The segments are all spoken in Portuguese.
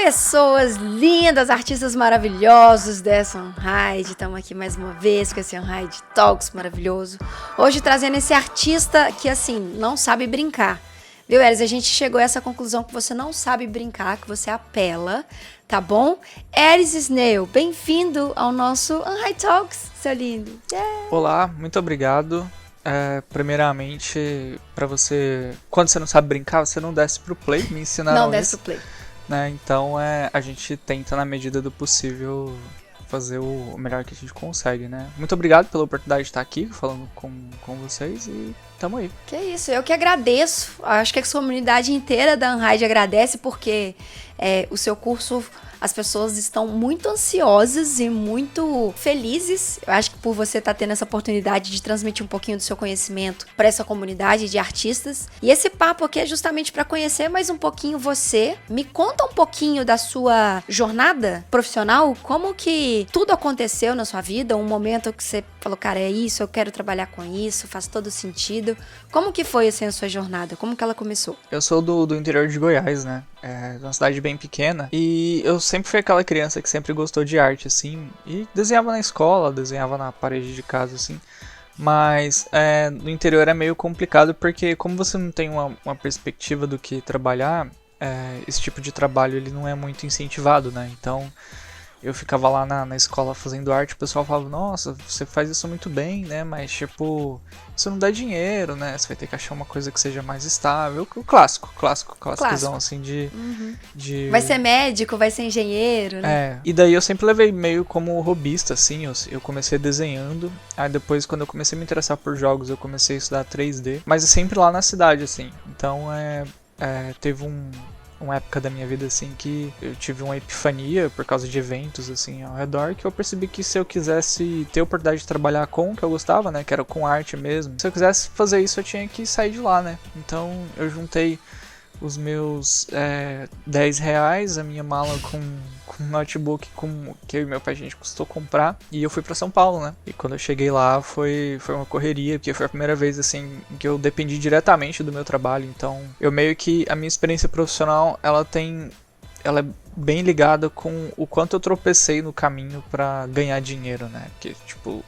Pessoas lindas, artistas maravilhosos dessa Unhide. Estamos aqui mais uma vez com esse Unhide Talks maravilhoso. Hoje trazendo esse artista que, assim, não sabe brincar. Viu, Eris? A gente chegou a essa conclusão que você não sabe brincar, que você apela, tá bom? Eris Snail, bem-vindo ao nosso Unhide Talks, seu lindo. Yeah. Olá, muito obrigado. Primeiramente, pra você, quando você não sabe brincar, você não desce pro play, me ensinaram Não desce isso, pro play. né? Então a gente tenta, na medida do possível, fazer o melhor que a gente consegue, né? Muito obrigado pela oportunidade de estar aqui falando com vocês e tamo aí. Que isso, eu que agradeço. Acho que a comunidade inteira da Unhide agradece porque o seu curso, as pessoas estão muito ansiosas e muito felizes. Eu acho que por você estar tendo essa oportunidade de transmitir um pouquinho do seu conhecimento para essa comunidade de artistas. E esse papo aqui é justamente para conhecer mais um pouquinho você. Me conta um pouquinho da sua jornada profissional, como que tudo aconteceu na sua vida, um momento que você falou, cara, é isso, eu quero trabalhar com isso, faz todo sentido. Como que foi assim a sua jornada? Como que ela começou? Eu sou do interior de Goiás, né? De uma cidade bem pequena. E eu sempre fui aquela criança que sempre gostou de arte, assim. E desenhava na escola, desenhava na parede de casa, assim. Mas no interior é meio complicado porque como você não tem uma perspectiva do que trabalhar, esse tipo de trabalho ele não é muito incentivado, né? Então eu ficava lá na escola fazendo arte, o pessoal falava, nossa, você faz isso muito bem, né? Mas tipo, isso não dá dinheiro, né? Você vai ter que achar uma coisa que seja mais estável. O clássicozão assim de... Vai ser médico, vai ser engenheiro, né? E daí eu sempre levei meio como hobbyista, assim, eu comecei desenhando, aí depois quando eu comecei a me interessar por jogos, eu comecei a estudar 3D, mas sempre lá na cidade, assim. Então teve uma época da minha vida assim que eu tive uma epifania por causa de eventos assim ao redor, que eu percebi que se eu quisesse ter a oportunidade de trabalhar com o que eu gostava, né, que era com arte mesmo, se eu quisesse fazer isso eu tinha que sair de lá, né. Então eu juntei os meus R$10, a minha mala com um notebook que eu e meu pai a gente custou comprar, e eu fui pra São Paulo, né. E quando eu cheguei lá foi uma correria, porque foi a primeira vez assim que eu dependi diretamente do meu trabalho. Então eu meio que a minha experiência profissional ela é bem ligada com o quanto eu tropecei no caminho pra ganhar dinheiro, né. Porque tipo,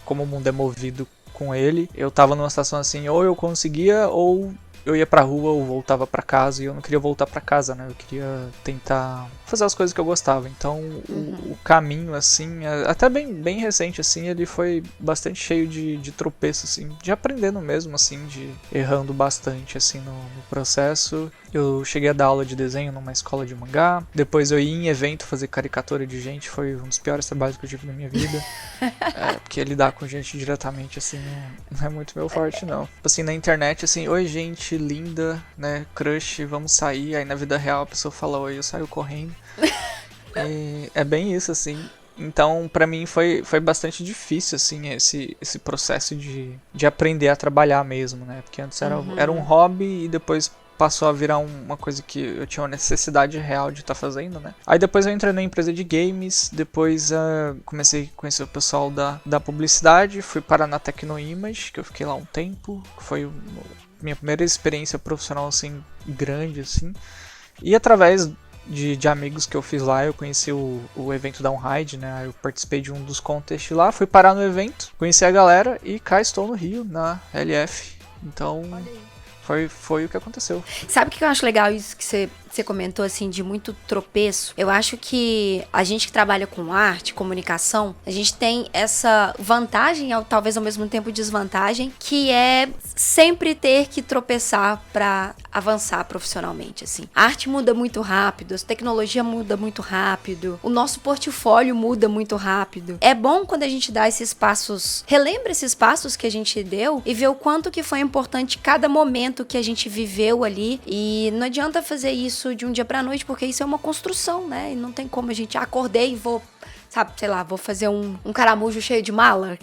como o mundo é movido com ele, eu tava numa situação assim, ou eu conseguia ou eu ia pra rua ou voltava pra casa, e eu não queria voltar pra casa, né? Eu queria tentar fazer as coisas que eu gostava. Então, o caminho, assim, até bem recente, assim, ele foi bastante cheio de tropeços, assim, de aprendendo mesmo, assim, de errando bastante, assim, no processo. Eu cheguei a dar aula de desenho numa escola de mangá. Depois eu ia em evento fazer caricatura de gente. Foi um dos piores trabalhos que eu tive na minha vida. Porque lidar com gente diretamente, assim, não é muito meu forte, não. Assim, na internet, assim, oi, gente linda, né, crush, vamos sair. Aí na vida real a pessoa fala oi, eu saio correndo. E é bem isso, assim. Então, pra mim foi bastante difícil, assim, esse processo de aprender a trabalhar mesmo, né? Porque antes era um hobby e depois passou a virar uma coisa que eu tinha uma necessidade real de estar fazendo, né? Aí depois eu entrei na empresa de games, depois comecei a conhecer o pessoal da publicidade, fui parar na Tecnoimage, que eu fiquei lá um tempo, que foi minha primeira experiência profissional, assim, grande, assim. E através de amigos que eu fiz lá, eu conheci o evento da Unhide, né? Eu participei de um dos contests lá, fui parar no evento, conheci a galera e cá estou no Rio, na LF. Então, foi o que aconteceu. Sabe o que eu acho legal isso que você comentou, assim, de muito tropeço? Eu acho que a gente que trabalha com arte, comunicação, a gente tem essa vantagem, talvez ao mesmo tempo desvantagem, que é sempre ter que tropeçar pra avançar profissionalmente, assim. A arte muda muito rápido, a tecnologia muda muito rápido, o nosso portfólio muda muito rápido. É bom quando a gente dá esses passos, relembra esses passos que a gente deu e vê o quanto que foi importante cada momento que a gente viveu ali. E não adianta fazer isso de um dia pra noite, porque isso é uma construção, né? E não tem como a gente acordei e vou, sabe, sei lá, vou fazer um caramujo cheio de mala,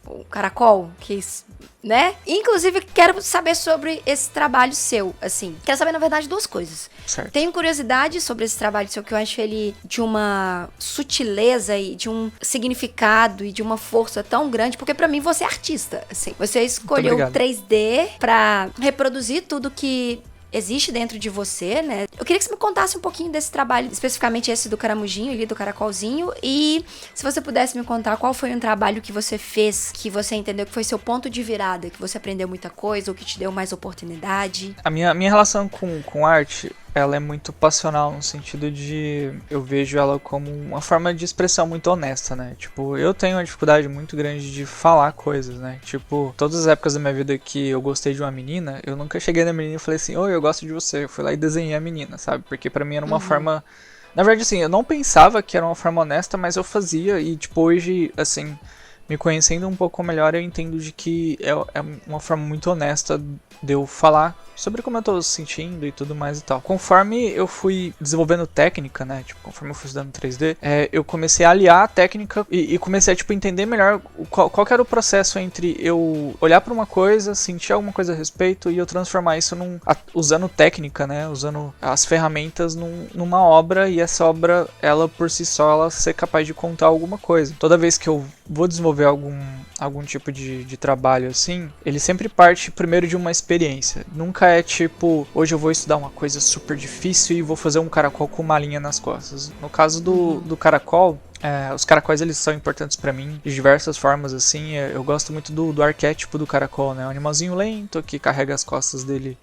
um caracol, né? Inclusive, quero saber sobre esse trabalho seu, assim. Quero saber, na verdade, duas coisas. Certo. Tenho curiosidade sobre esse trabalho seu, que eu acho ele de uma sutileza e de um significado e de uma força tão grande, porque pra mim você é artista, assim. Você escolheu o 3D pra reproduzir tudo que existe dentro de você, né? Eu queria que você me contasse um pouquinho desse trabalho, especificamente esse do caramujinho ali, do caracolzinho, e se você pudesse me contar qual foi um trabalho que você fez, que você entendeu que foi seu ponto de virada, que você aprendeu muita coisa, ou que te deu mais oportunidade. A minha relação com arte, ela é muito passional, no sentido de eu vejo ela como uma forma de expressão muito honesta, né? Tipo, eu tenho uma dificuldade muito grande de falar coisas, né? Tipo, todas as épocas da minha vida que eu gostei de uma menina, eu nunca cheguei na menina e falei assim, oi, eu gosto de você. Eu fui lá e desenhei a menina, sabe? Porque pra mim era uma forma... Na verdade, assim, eu não pensava que era uma forma honesta, mas eu fazia e, tipo, hoje, assim... Me conhecendo um pouco melhor, eu entendo de que é uma forma muito honesta de eu falar sobre como eu tô sentindo e tudo mais e tal. Conforme eu fui desenvolvendo técnica, né, tipo, conforme eu fui estudando 3D, eu comecei a aliar a técnica e comecei a, tipo, entender melhor qual que era o processo entre eu olhar pra uma coisa, sentir alguma coisa a respeito e eu transformar isso usando técnica, né, usando as ferramentas numa obra, e essa obra, ela por si só, ela ser capaz de contar alguma coisa. Toda vez que eu vou desenvolver algum tipo de trabalho assim, ele sempre parte primeiro de uma experiência. Nunca é tipo, hoje eu vou estudar uma coisa super difícil e vou fazer um caracol com uma linha nas costas. No caso do caracol, os caracóis, eles são importantes pra mim de diversas formas, assim. Eu gosto muito do arquétipo do caracol, né? Um animalzinho lento que carrega as costas dele,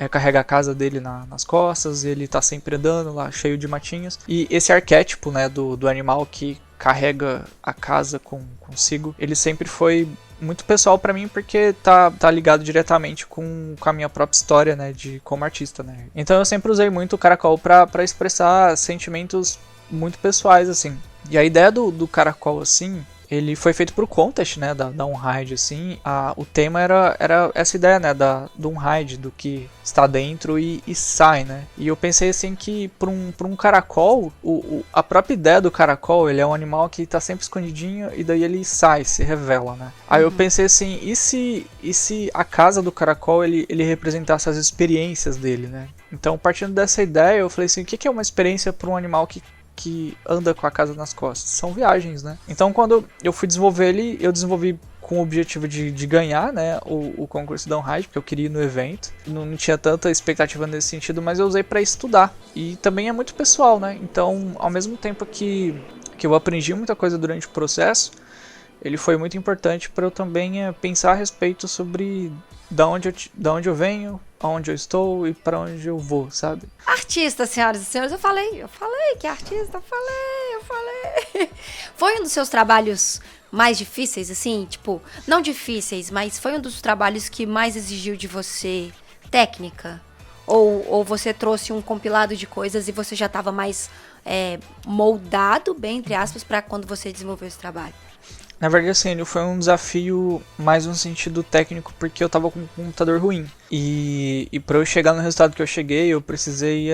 carrega a casa dele nas costas, ele tá sempre andando lá, cheio de matinhos. E esse arquétipo, né, do animal que carrega a casa consigo, ele sempre foi muito pessoal pra mim, porque tá ligado diretamente com a minha própria história, né, como artista, né. Então eu sempre usei muito o caracol pra expressar sentimentos muito pessoais, assim. E a ideia do caracol, assim, ele foi feito pro contest, né, da Unhide, assim. O tema era essa ideia, né, do Unhide, do que está dentro e sai, né. E eu pensei, assim, que pra um caracol, a própria ideia do caracol, ele é um animal que tá sempre escondidinho e daí ele sai, se revela, né. Aí eu pensei assim, e se a casa do caracol, ele representasse as experiências dele, né. Então, partindo dessa ideia, eu falei assim, o que é uma experiência pra um animal que anda com a casa nas costas? São viagens, né? Então, quando eu fui desenvolver ele, eu desenvolvi com o objetivo de ganhar, né, o concurso da Unhide, porque eu queria ir no evento. Não tinha tanta expectativa nesse sentido, mas eu usei para estudar. E também é muito pessoal, né? Então, ao mesmo tempo que eu aprendi muita coisa durante o processo, ele foi muito importante para eu também pensar a respeito sobre da onde eu venho, aonde eu estou e para onde eu vou, sabe? Artista, senhoras e senhores, eu falei que é artista, eu falei. Foi um dos seus trabalhos mais difíceis, assim, tipo, não difíceis, mas foi um dos trabalhos que mais exigiu de você técnica? Ou você trouxe um compilado de coisas e você já estava mais moldado, bem entre aspas, para quando você desenvolveu esse trabalho? Na verdade, assim, foi um desafio mais no sentido técnico, porque eu tava com um computador ruim. E para eu chegar no resultado que eu cheguei, eu precisei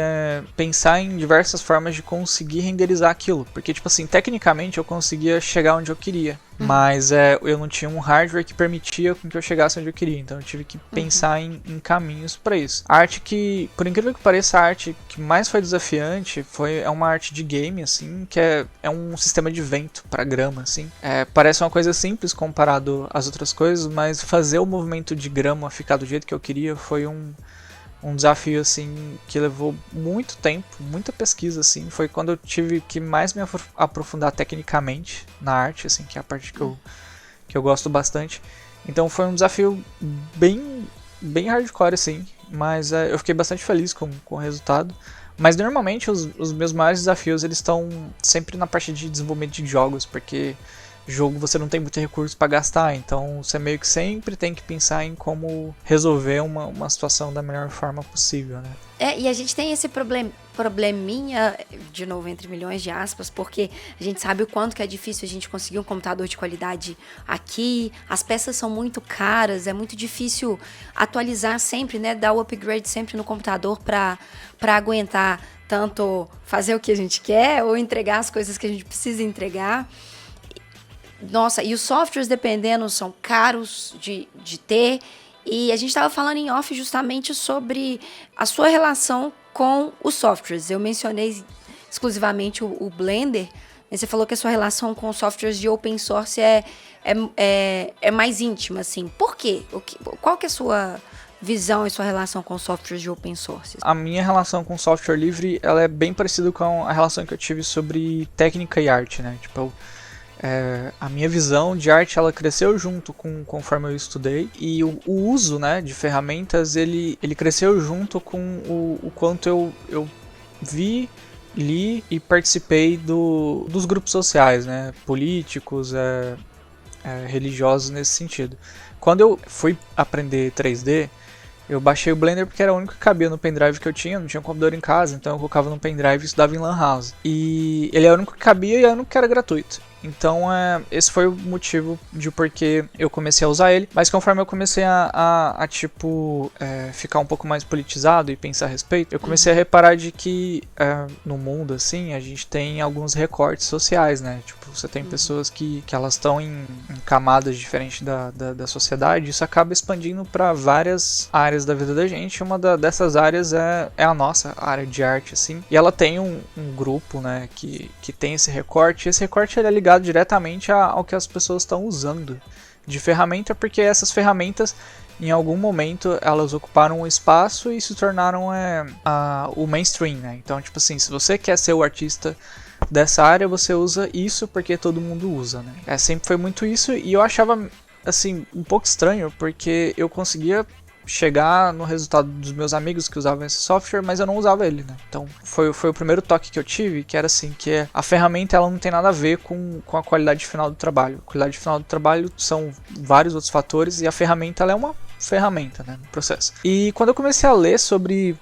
pensar em diversas formas de conseguir renderizar aquilo. Porque, tipo assim, tecnicamente eu conseguia chegar onde eu queria. Mas eu não tinha um hardware que permitia com que eu chegasse onde eu queria. Então eu tive que pensar em caminhos para isso. A arte que, por incrível que pareça, a arte que mais foi desafiante é uma arte de game, assim, que é um sistema de vento para grama, assim. Parece uma coisa simples comparado às outras coisas, mas fazer o movimento de grama ficar do jeito que eu queria foi um desafio, assim, que levou muito tempo, muita pesquisa, assim. Foi quando eu tive que mais me aprofundar tecnicamente na arte, assim, que é a parte que eu gosto bastante. Então foi um desafio bem hardcore, assim, mas eu fiquei bastante feliz com o resultado. Mas normalmente os meus maiores desafios, eles estão sempre na parte de desenvolvimento de jogos, porque jogo você não tem muito recurso para gastar, então você meio que sempre tem que pensar em como resolver uma situação da melhor forma possível, né? E a gente tem esse probleminha, de novo, entre milhões de aspas, porque a gente sabe o quanto que é difícil a gente conseguir um computador de qualidade aqui, as peças são muito caras, é muito difícil atualizar sempre, né, dar o upgrade sempre no computador para aguentar tanto fazer o que a gente quer ou entregar as coisas que a gente precisa entregar. Nossa, e os softwares, dependendo, são caros de ter. E a gente estava falando em off justamente sobre a sua relação com os softwares. Eu mencionei exclusivamente o Blender. E você falou que a sua relação com softwares de open source é mais íntima, assim. Por quê? Qual que é a sua visão e sua relação com softwares de open source? A minha relação com software livre, ela é bem parecida com a relação que eu tive sobre técnica e arte, né? Tipo, a minha visão de arte, ela cresceu junto conforme eu estudei, e o uso, né, de ferramentas, ele cresceu junto com o quanto eu vi, li e participei dos grupos sociais, né, políticos, religiosos nesse sentido. Quando eu fui aprender 3D, eu baixei o Blender porque era o único que cabia no pendrive que eu tinha, não tinha um computador em casa, então eu colocava no pendrive e estudava em Lan House. E ele era o único que cabia e era o único que era gratuito. Então esse foi o motivo de porquê eu comecei a usar ele. Mas conforme eu comecei a ficar um pouco mais politizado e pensar a respeito, eu comecei a reparar de que no mundo, assim, a gente tem alguns recortes sociais, né? Tipo, você tem pessoas que elas estão em camadas diferentes da sociedade. Isso acaba expandindo para várias áreas da vida da gente. Uma dessas áreas é a nossa área de arte, assim. E ela tem um grupo, né, que tem esse recorte. E esse recorte ele é ligado diretamente ao que as pessoas estão usando de ferramenta, porque essas ferramentas em algum momento elas ocuparam um espaço e se tornaram o mainstream, né? Então, tipo assim, se você quer ser o artista dessa área, você usa isso porque todo mundo usa, né? Sempre foi muito isso, e eu achava, assim, um pouco estranho, porque eu conseguia chegar no resultado dos meus amigos que usavam esse software, mas eu não usava ele, né? Então foi o primeiro toque que eu tive, que era assim, que a ferramenta ela não tem nada a ver com a qualidade final do trabalho. A qualidade final do trabalho são vários outros fatores, e a ferramenta ela é uma ferramenta, né, no processo. E quando eu comecei a ler sobre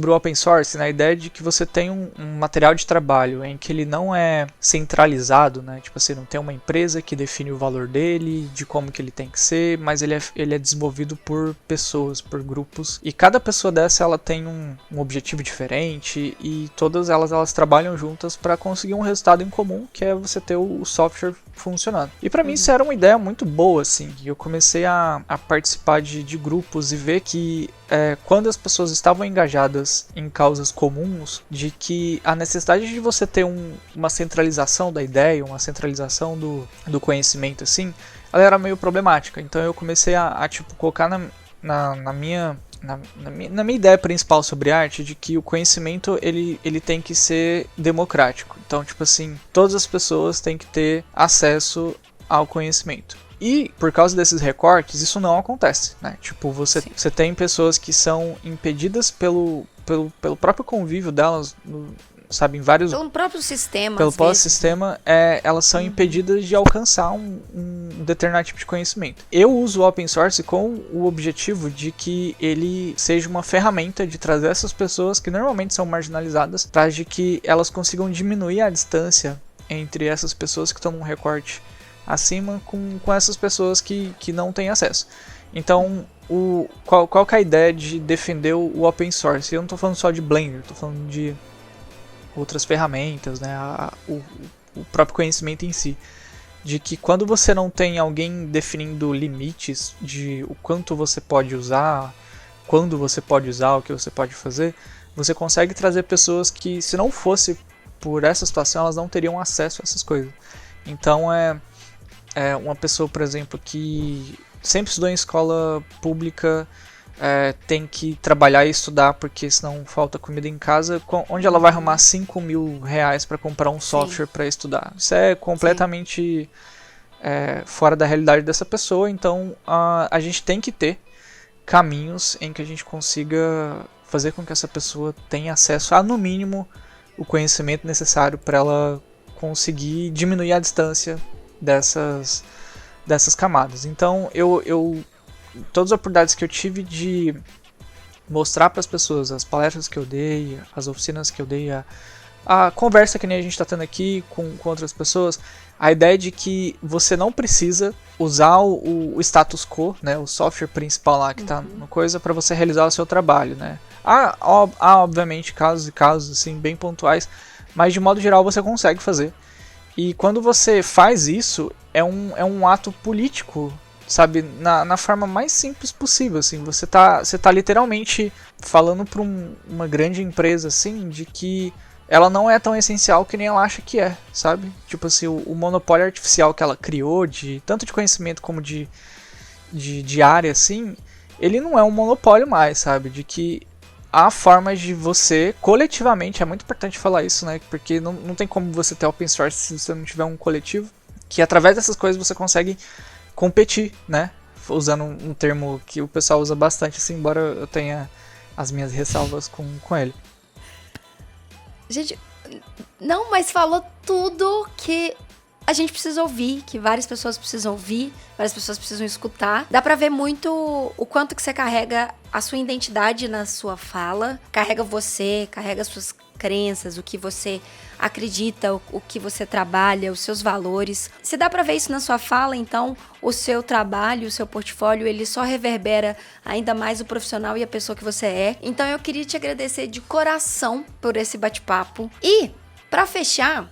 o open source, né, a ideia de que você tem um material de trabalho em que ele não é centralizado, né, tipo assim, não tem uma empresa que define o valor dele, de como que ele tem que ser, mas ele é desenvolvido por pessoas, por grupos, e cada pessoa dessa ela tem um objetivo diferente, e todas elas trabalham juntas para conseguir um resultado em comum, que é você ter o software funcionando. E para mim isso era uma ideia muito boa, assim, eu comecei a participar de grupos e ver que quando as pessoas estavam engajadas em causas comuns, de que a necessidade de você ter uma centralização da ideia, uma centralização do conhecimento, assim, ela era meio problemática. Então eu comecei a tipo, colocar na minha ideia principal sobre arte, de que o conhecimento ele tem que ser democrático. Então, tipo assim, todas as pessoas têm que ter acesso ao conhecimento. E por causa desses recortes, isso não acontece, né? Tipo, você tem pessoas que são impedidas pelo próprio convívio delas, sabe, em vários... Pelo próprio sistema, pelo próprio sistema, elas são impedidas de alcançar um determinado tipo de conhecimento. Eu uso o open source com o objetivo de que ele seja uma ferramenta de trazer essas pessoas que normalmente são marginalizadas, para de que elas consigam diminuir a distância entre essas pessoas que estão num recorte acima com essas pessoas que não têm acesso. Então, qual que é a ideia de defender o open source? Eu não estou falando só de Blender, estou falando de outras ferramentas, né? O próprio conhecimento em si. De que quando você não tem alguém definindo limites de o quanto você pode usar, quando você pode usar, o que você pode fazer, você consegue trazer pessoas que, se não fosse por essa situação, elas não teriam acesso a essas coisas. Então, uma pessoa, por exemplo, que sempre estudou em escola pública, tem que trabalhar e estudar porque senão falta comida em casa, onde ela vai arrumar 5 mil reais para comprar um software para estudar? Isso é completamente fora da realidade dessa pessoa. Então a gente tem que ter caminhos em que a gente consiga fazer com que essa pessoa tenha acesso a, no mínimo, o conhecimento necessário para ela conseguir diminuir a distância dessas camadas. Então todas as oportunidades que eu tive de mostrar para as pessoas, as palestras que eu dei, as oficinas que eu dei, a conversa que nem a gente está tendo aqui com outras pessoas, a ideia de que você não precisa usar o status quo, né, o software principal lá que está no coisa, para você realizar o seu trabalho, né. Há obviamente casos e casos assim, bem pontuais, mas de modo geral você consegue fazer. E quando você faz isso, é um ato político, sabe, na forma mais simples possível, assim. Você tá literalmente falando para uma grande empresa, assim, de que ela não é tão essencial que nem ela acha que é, sabe? Tipo assim, o monopólio artificial que ela criou, tanto de conhecimento como de área, assim, ele não é um monopólio mais, sabe? De que há formas de você, coletivamente, é muito importante falar isso, né? Porque não tem como você ter open source se você não tiver um coletivo, que através dessas coisas você consegue competir, né? Usando um termo que o pessoal usa bastante, assim, embora eu tenha as minhas ressalvas com ele. Gente, não, mas falou tudo que a gente precisa ouvir, que várias pessoas precisam ouvir, várias pessoas precisam escutar. Dá pra ver muito o quanto que você carrega a sua identidade na sua fala, carrega você, carrega as suas crenças, o que você acredita, o que você trabalha, os seus valores. Se dá pra ver isso na sua fala, então o seu trabalho, o seu portfólio, ele só reverbera ainda mais o profissional e a pessoa que você é. Então eu queria te agradecer de coração por esse bate-papo. E, pra fechar,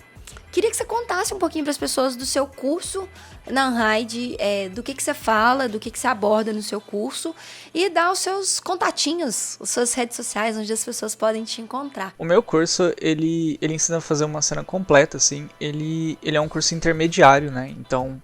queria que você contasse um pouquinho para as pessoas do seu curso na Unhide, do que você fala, do que você aborda no seu curso e dar os seus contatinhos, as suas redes sociais, onde as pessoas podem te encontrar. O meu curso, ele ensina a fazer uma cena completa, assim. Ele é um curso intermediário, né? Então,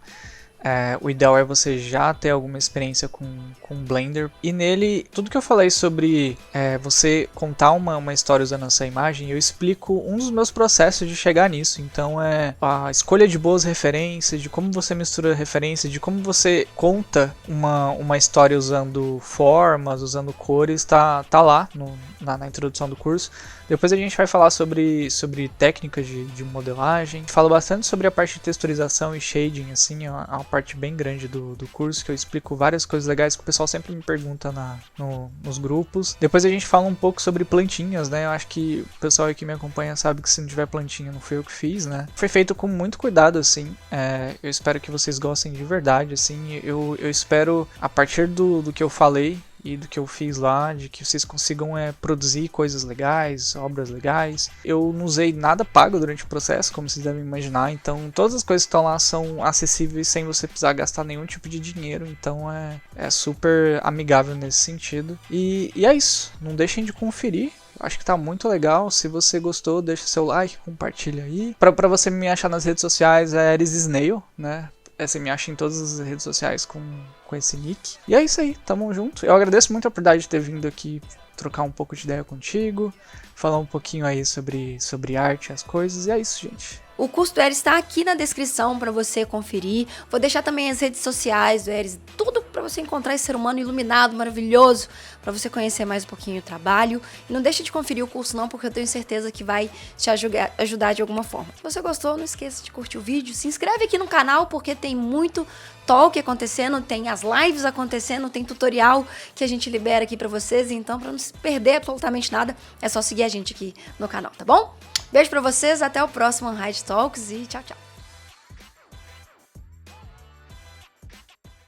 o ideal é você já ter alguma experiência com Blender. E nele, tudo que eu falei sobre você contar uma história usando essa imagem, eu explico um dos meus processos de chegar nisso. Então a escolha de boas referências, de como você mistura referências, de como você conta uma história usando formas, usando cores, tá lá na introdução do curso. Depois a gente vai falar sobre técnicas de modelagem. Falo bastante sobre a parte de texturização e shading, assim, é uma parte bem grande do curso, que eu explico várias coisas legais que o pessoal sempre me pergunta nos grupos. Depois a gente fala um pouco sobre plantinhas, né? Eu acho que o pessoal que me acompanha sabe que se não tiver plantinha não foi eu que fiz, né? Foi feito com muito cuidado, assim. Eu espero que vocês gostem de verdade, assim. Eu espero, a partir do que eu falei e do que eu fiz lá, de que vocês consigam produzir coisas legais, obras legais. Eu não usei nada pago durante o processo, como vocês devem imaginar, então todas as coisas que estão lá são acessíveis sem você precisar gastar nenhum tipo de dinheiro, então é super amigável nesse sentido. E é isso, não deixem de conferir. Acho que tá muito legal. Se você gostou, deixa seu like, compartilha aí. Pra você me achar nas redes sociais é Eris Snail, né? Você me acha em todas as redes sociais com esse nick. E é isso aí, tamo junto. Eu agradeço muito a oportunidade de ter vindo aqui trocar um pouco de ideia contigo, falar um pouquinho aí sobre arte e as coisas. E é isso, gente. O curso do Eris está aqui na descrição para você conferir. Vou deixar também as redes sociais do Eris, tudo para você encontrar esse ser humano iluminado, maravilhoso, para você conhecer mais um pouquinho o trabalho. E não deixe de conferir o curso não, porque eu tenho certeza que vai te ajudar de alguma forma. Se você gostou, não esqueça de curtir o vídeo, se inscreve aqui no canal, porque tem muito talk acontecendo, tem as lives acontecendo, tem tutorial que a gente libera aqui para vocês. Então, para não se perder absolutamente nada, é só seguir a gente aqui no canal, tá bom? Beijo pra vocês, até o próximo Unhide Talks e tchau, tchau.